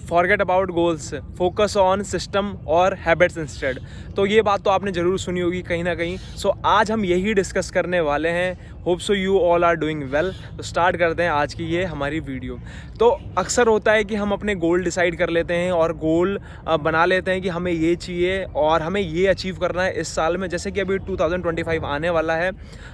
Forget about goals, focus on system और habits instead. तो ये बात तो आपने ज़रूर सुनी होगी कहीं ना कहीं। सो आज हम यही डिस्कस करने वाले हैं। Hope so you all are doing well. तो स्टार्ट करते हैं आज की ये हमारी वीडियो। तो अक्सर होता है कि हम अपने गोल डिसाइड कर लेते हैं और गोल बना लेते हैं कि हमें ये चाहिए और हमें ये अचीव करना है इस साल में। जैसे कि अभी 2025 आने वाला है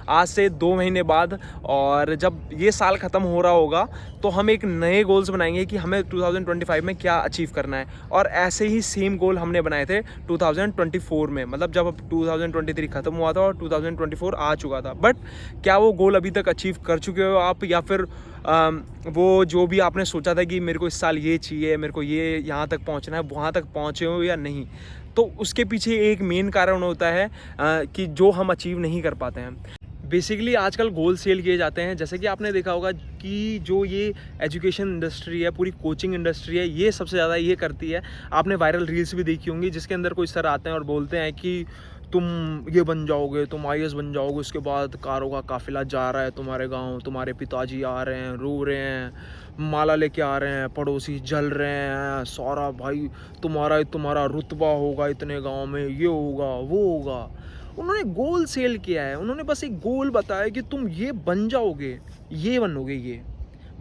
आज से 2 महीने बाद, और जब ये साल ख़त्म हो रहा होगा तो हम एक नए गोल्स बनाएंगे कि हमें 2025 में क्या अचीव करना है। और ऐसे ही सेम गोल हमने बनाए थे 2024 में, मतलब जब 2023 ख़त्म हुआ था और 2024 आ चुका था। बट क्या वो गोल अभी तक अचीव कर चुके हो आप, या फिर वो जो भी आपने सोचा था कि मेरे को इस साल ये चाहिए, मेरे को ये यहाँ तक पहुँचना है, वहाँ तक पहुँचे हो या नहीं। तो उसके पीछे एक मेन कारण होता है कि जो हम अचीव नहीं कर पाते हैं। बेसिकली आजकल गोल सेल किए जाते हैं। जैसे कि आपने देखा होगा कि जो ये एजुकेशन इंडस्ट्री है, पूरी कोचिंग इंडस्ट्री है, ये सबसे ज़्यादा ये करती है। आपने वायरल रील्स भी देखी होंगी जिसके अंदर कोई सर आते हैं और बोलते हैं कि तुम ये बन जाओगे, तुम IAS बन जाओगे, उसके बाद कारों का काफिला जा रहा है तुम्हारे गांव, तुम्हारे पिताजी आ रहे हैं, रो रहे हैं, माला लेके आ रहे हैं, पड़ोसी जल रहे हैं, सारा भाई तुम्हारा रुतबा होगा इतने गांव में, ये होगा वो होगा। उन्होंने गोल सेल किया है। उन्होंने बस एक गोल बताया कि तुम ये बन जाओगे, ये बनोगे ये।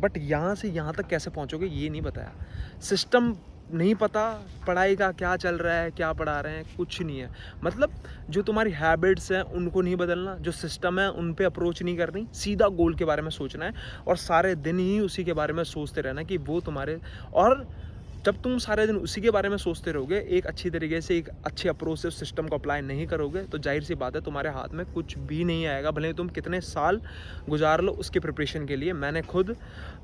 बट यहाँ से यहाँ तक कैसे पहुँचोगे ये नहीं बताया। सिस्टम नहीं पता, पढ़ाई का क्या चल रहा है, क्या पढ़ा रहे हैं, कुछ नहीं है। मतलब जो तुम्हारी हैबिट्स हैं उनको नहीं बदलना, जो सिस्टम है उन पे अप्रोच नहीं करनी, सीधा गोल के बारे में सोचना है और सारे दिन ही उसी के बारे में सोचते रहना कि वो तुम्हारे। और जब तुम सारे दिन उसी के बारे में सोचते रहोगे, एक अच्छी तरीके से, एक अच्छे अप्रोच से उस सिस्टम को अप्लाई नहीं करोगे, तो जाहिर सी बात है तुम्हारे हाथ में कुछ भी नहीं आएगा, भले ही तुम कितने साल गुजार लो उसके प्रिपरेशन के लिए। मैंने खुद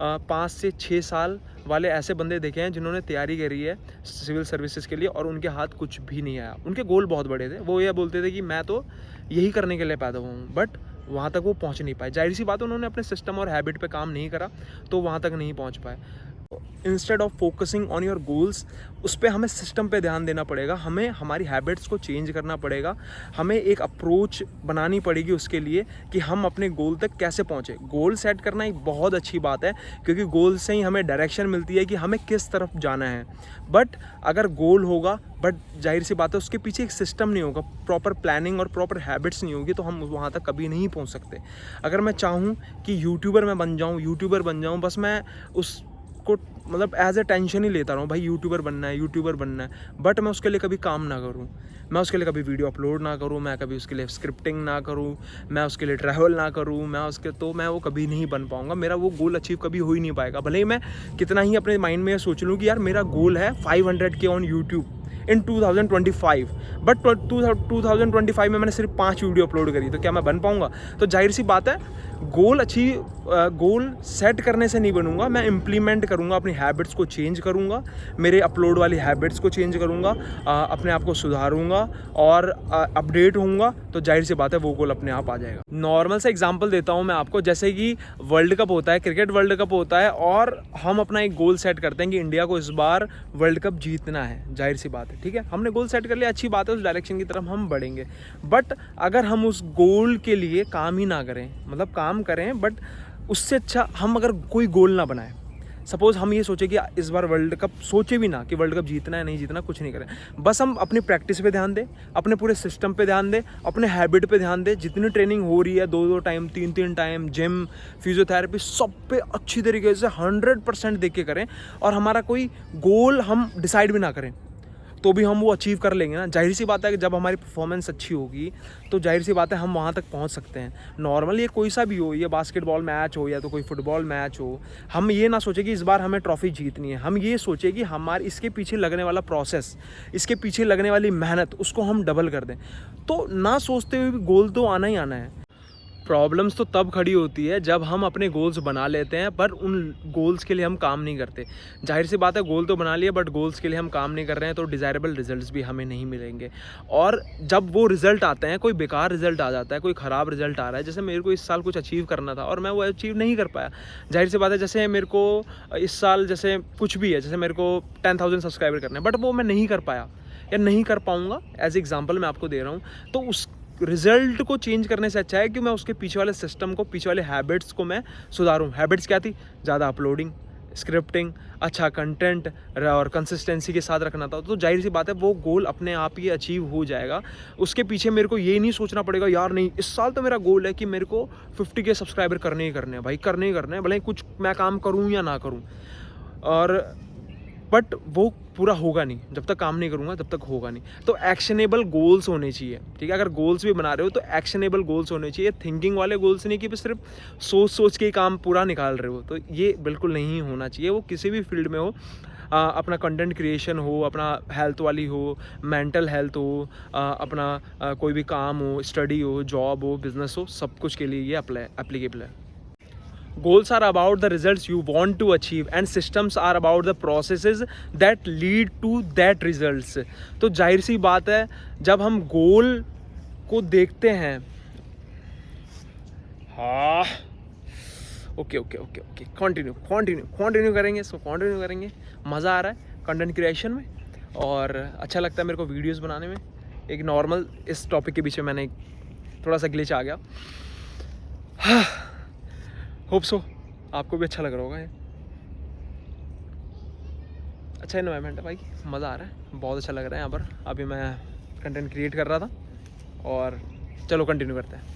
5 से 6 साल वाले ऐसे बंदे देखे हैं जिन्होंने तैयारी करी है सिविल सर्विसेज के लिए और उनके हाथ कुछ भी नहीं आया। उनके गोल बहुत बड़े थे, वो ये बोलते थे कि मैं तो यही करने के लिए पैदा हुआ हूँ, बट वहाँ तक वो पहुँच नहीं पाए। जाहिर सी बात है उन्होंने अपने सिस्टम और हैबिट पे काम नहीं करा, तो वहाँ तक नहीं पहुँच पाए। Instead of focusing on your goals, उस पर हमें सिस्टम पे ध्यान देना पड़ेगा, हमें हमारी हैबिट्स को चेंज करना पड़ेगा, हमें एक अप्रोच बनानी पड़ेगी उसके लिए कि हम अपने गोल तक कैसे पहुँचे। गोल सेट करना एक बहुत अच्छी बात है क्योंकि गोल से ही हमें डायरेक्शन मिलती है कि हमें किस तरफ जाना है। बट अगर गोल होगा बट जाहिर सी बात है उसके पीछे एक सिस्टम नहीं होगा, प्रॉपर प्लानिंग और प्रॉपर हैबिट्स नहीं होगी, तो हम वहाँ तक कभी नहीं पहुँच सकते। अगर मैं चाहूँ कि यूट्यूबर बन जाऊँ, बस मैं उस को मतलब एज ए टेंशन ही लेता रहूँ, भाई यूट्यूबर बनना है, बट मैं उसके लिए कभी काम ना करूँ, मैं उसके लिए कभी वीडियो अपलोड ना करूँ, मैं कभी उसके लिए स्क्रिप्टिंग ना करूँ, मैं उसके लिए ट्रैवल ना करूँ, मैं वो कभी नहीं बन पाऊँगा। मेरा वो गोल अचीव कभी हो ही नहीं पाएगा, भले ही मैं कितना ही अपने माइंड में सोच लूँ कि यार मेरा गोल है 500K on YouTube in 2025, but 2025 में मैंने सिर्फ 5 वीडियो अपलोड करी, तो क्या मैं बन पाऊँगा? तो जाहिर सी बात है गोल सेट करने से नहीं बनूंगा, मैं इम्प्लीमेंट करूंगा, अपनी हैबिट्स को चेंज करूंगा, मेरे अपलोड वाली हैबिट्स को चेंज करूंगा, अपने आप को सुधारूंगा और अपडेट होऊंगा, तो जाहिर सी बात है वो गोल अपने आप आ जाएगा। नॉर्मल सा एग्जांपल देता हूं मैं आपको, जैसे कि वर्ल्ड कप होता है, क्रिकेट वर्ल्ड कप होता है और हम अपना एक गोल सेट करते हैं कि इंडिया को इस बार वर्ल्ड कप जीतना है। जाहिर सी बात है, ठीक है, हमने गोल सेट कर लिया, अच्छी बात है, उस डायरेक्शन की तरफ हम बढ़ेंगे। बट अगर हम उस गोल के लिए काम ही ना करें, मतलब काम करें बट उससे अच्छा हम अगर कोई गोल ना बनाएं, सपोज़ हम ये सोचे कि इस बार वर्ल्ड कप, सोचे भी ना कि वर्ल्ड कप जीतना है नहीं जीतना, कुछ नहीं करें, बस हम अपनी प्रैक्टिस पे ध्यान दें, अपने पूरे सिस्टम पे ध्यान दें, अपने हैबिट पे ध्यान दें, जितनी ट्रेनिंग हो रही है 2-2 टाइम 3-3 टाइम, जिम, फिजियोथेरेपी, सब पे अच्छी तरीके से 100% देख के करें और हमारा कोई गोल हम डिसाइड भी ना करें तो भी हम वो अचीव कर लेंगे ना। जाहिर सी बात है कि जब हमारी परफॉर्मेंस अच्छी होगी तो जाहिर सी बात है हम वहाँ तक पहुँच सकते हैं। नॉर्मल ये कोई सा भी हो, ये बास्केटबॉल मैच हो या तो कोई फुटबॉल मैच हो, हम ये ना सोचें कि इस बार हमें ट्रॉफी जीतनी है, हम ये सोचें कि हमारे इसके पीछे लगने वाला प्रोसेस, इसके पीछे लगने वाली मेहनत, उसको हम डबल कर दें। तो ना सोचते हुए भी गोल तो आना ही आना है। प्रॉब्लम्स तो तब खड़ी होती है जब हम अपने गोल्स बना लेते हैं पर उन गोल्स के लिए हम काम नहीं करते। जाहिर सी बात है गोल तो बना लिया बट गोल्स के लिए हम काम नहीं कर रहे हैं, तो डिज़ायरेबल रिजल्ट्स भी हमें नहीं मिलेंगे। और जब वो रिज़ल्ट आते हैं, कोई बेकार रिज़ल्ट आ जाता है, कोई ख़राब रिज़ल्ट आ रहा है, जैसे मेरे को इस साल कुछ अचीव करना था और मैं वो अचीव नहीं कर पाया, जाहिर सी बात है, जैसे मेरे को इस साल जैसे कुछ भी है, जैसे मेरे को 10,000 सब्सक्राइबर करने हैं बट वो मैं नहीं कर पाया या नहीं कर पाऊँगा, एज एग्जाम्पल मैं आपको दे रहा हूँ, तो उस रिजल्ट को चेंज करने से अच्छा है कि मैं उसके पीछे वाले सिस्टम को, पीछे वाले हैबिट्स को मैं सुधारूं। हैबिट्स क्या थी? ज़्यादा अपलोडिंग, स्क्रिप्टिंग, अच्छा कंटेंट और कंसिस्टेंसी के साथ रखना था, तो जाहिर सी बात है वो गोल अपने आप ही अचीव हो जाएगा। उसके पीछे मेरे को ये नहीं सोचना पड़ेगा यार नहीं इस साल तो मेरा गोल है कि मेरे को 50K सब्सक्राइबर करने ही करने हैं भाई, करने ही करने हैं, भले कुछ मैं काम करूँ या ना करूँ। और बट वो पूरा होगा नहीं, जब तक काम नहीं करूँगा तब तक होगा नहीं। तो एक्शनेबल गोल्स होने चाहिए, ठीक है। अगर गोल्स भी बना रहे हो तो एक्शनेबल गोल्स होने चाहिए, थिंकिंग वाले गोल्स नहीं कि बस सिर्फ सोच के ही काम पूरा निकाल रहे हो, तो ये बिल्कुल नहीं होना चाहिए। वो किसी भी फील्ड में हो, अपना कंटेंट क्रिएशन हो, अपना हेल्थ वाली हो, मेंटल हेल्थ हो, अपना कोई भी काम हो, स्टडी हो, जॉब हो, बिजनेस हो, सब कुछ के लिए ये एप्लीकेबल है। Goals are about the results you want to achieve and systems are about the processes that lead to that results। तो जाहिर सी बात है जब हम गोल को देखते हैं, हाँ ओके कंटिन्यू करेंगे, कंटिन्यू करेंगे। मज़ा आ रहा है कंटेंट क्रिएशन में और अच्छा लगता है मेरे को वीडियोस बनाने में। एक नॉर्मल इस टॉपिक के बीच में मैंने थोड़ा सा ग्लिच आ गया। होप सो आपको भी अच्छा लग रहा होगा। ये अच्छा इन्वायरमेंट है भाई, मज़ा आ रहा है, बहुत अच्छा लग रहा है यहाँ पर। अभी मैं कंटेंट क्रिएट कर रहा था और चलो कंटिन्यू करते हैं।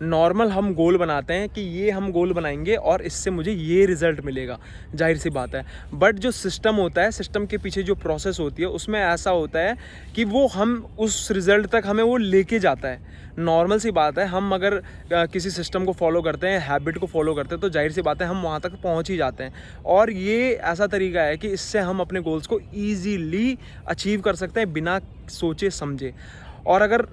नॉर्मल हम गोल बनाते हैं कि ये हम गोल बनाएंगे और इससे मुझे ये रिज़ल्ट मिलेगा, जाहिर सी बात है। बट जो सिस्टम होता है, सिस्टम के पीछे जो प्रोसेस होती है उसमें ऐसा होता है कि वो हम उस रिज़ल्ट तक हमें वो लेके जाता है। नॉर्मल सी बात है, हम अगर किसी सिस्टम को फॉलो करते हैं, हैबिट को फॉलो करते हैं, तो जाहिर सी बात है हम वहाँ तक पहुँच ही जाते हैं। और ये ऐसा तरीका है कि इससे हम अपने गोल्स को ईजीली अचीव कर सकते हैं बिना सोचे समझे। और अगर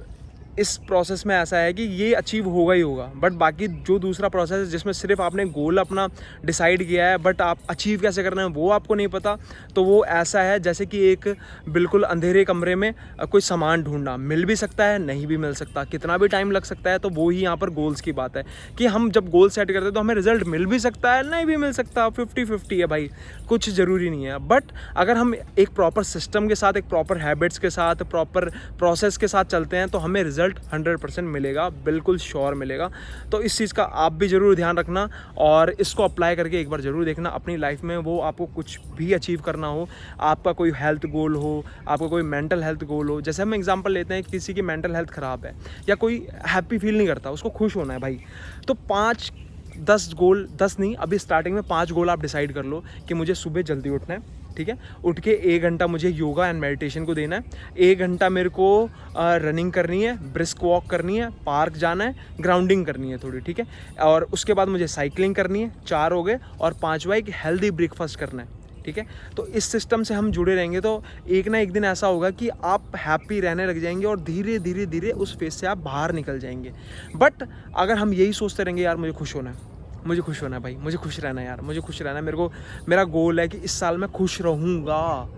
इस प्रोसेस में ऐसा है कि ये अचीव होगा ही होगा, बट बाकी जो दूसरा प्रोसेस है जिसमें सिर्फ आपने गोल अपना डिसाइड किया है बट आप अचीव कैसे करना है वो आपको नहीं पता, तो वो ऐसा है जैसे कि एक बिल्कुल अंधेरे कमरे में कोई सामान ढूंढना, मिल भी सकता है नहीं भी मिल सकता, कितना भी टाइम लग सकता है। तो वो ही यहाँ पर गोल्स की बात है कि हम जब गोल सेट करते हैं तो हमें रिजल्ट मिल भी सकता है नहीं भी मिल सकता, 50-50 है भाई, कुछ ज़रूरी नहीं है। बट अगर हम एक प्रॉपर सिस्टम के साथ, एक प्रॉपर हैबिट्स के साथ, प्रॉपर प्रोसेस के साथ चलते हैं तो हमें रिजल्ट 100% मिलेगा, बिल्कुल श्योर मिलेगा। तो इस चीज़ का आप भी ज़रूर ध्यान रखना और इसको अप्लाई करके एक बार ज़रूर देखना अपनी लाइफ में। वो आपको कुछ भी अचीव करना हो, आपका कोई हेल्थ गोल हो, आपका कोई मेंटल हेल्थ गोल हो। जैसे हम एग्जांपल लेते हैं, किसी की मेंटल हेल्थ ख़राब है या कोई हैप्पी फील नहीं करता, उसको खुश होना है भाई, तो 5-10 गोल, 10 नहीं, अभी स्टार्टिंग में 5 गोल आप डिसाइड कर लो कि मुझे सुबह जल्दी उठना है, ठीक है। उठ के 1 घंटा मुझे योगा एंड मेडिटेशन को देना है, 1 घंटा मेरे को रनिंग करनी है, ब्रिस्क वॉक करनी है, पार्क जाना है, ग्राउंडिंग करनी है थोड़ी, ठीक है। और उसके बाद मुझे साइकिलिंग करनी है, 4 हो गए, और 5वां एक हेल्दी ब्रेकफास्ट करना है, ठीक है। तो इस सिस्टम से हम जुड़े रहेंगे तो एक ना एक दिन ऐसा होगा कि आप हैप्पी रहने लग जाएंगे और धीरे धीरे धीरे उस फेज से आप बाहर निकल जाएंगे। बट अगर हम यही सोचते रहेंगे यार मुझे खुश होना है, मुझे खुश होना है भाई, मुझे खुश रहना है यार, मुझे खुश रहना है, मेरा गोल है कि इस साल मैं खुश रहूँगा,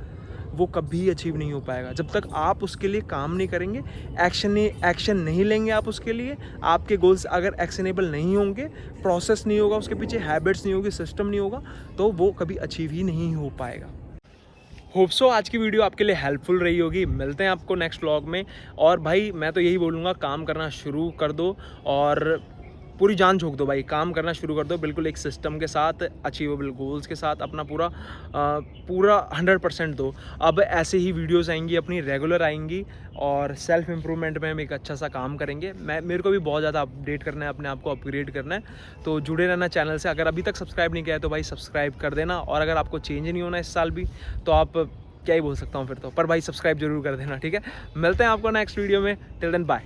वो कभी अचीव नहीं हो पाएगा जब तक आप उसके लिए काम नहीं करेंगे, एक्शन नहीं लेंगे आप उसके लिए। आपके गोल्स अगर एक्शनेबल नहीं होंगे, प्रोसेस नहीं होगा उसके पीछे, हैबिट्स नहीं होगी, सिस्टम नहीं होगा, तो वो कभी अचीव ही नहीं हो पाएगा। होप सो आज की वीडियो आपके लिए हेल्पफुल रही होगी। मिलते हैं आपको नेक्स्ट व्लॉग में। और भाई मैं तो यही बोलूँगा, काम करना शुरू कर दो और पूरी जान झोंक दो भाई, काम करना शुरू कर दो, बिल्कुल एक सिस्टम के साथ, अचीवेबल गोल्स के साथ अपना पूरा 100% दो। अब ऐसे ही वीडियोस आएंगी अपनी, रेगुलर आएंगी और सेल्फ इम्प्रूवमेंट में हम एक अच्छा सा काम करेंगे। मेरे को भी बहुत ज़्यादा अपडेट करना है, अपने आप को अपग्रेड करना है, तो जुड़े रहना चैनल से। अगर अभी तक सब्सक्राइब नहीं किया है तो भाई सब्सक्राइब कर देना, और अगर आपको चेंज नहीं होना इस साल भी तो आप क्या ही बोल सकता हूँ फिर तो, पर भाई सब्सक्राइब जरूर कर देना, ठीक है। मिलते हैं आपको नेक्स्ट वीडियो में, टिल देन बाय।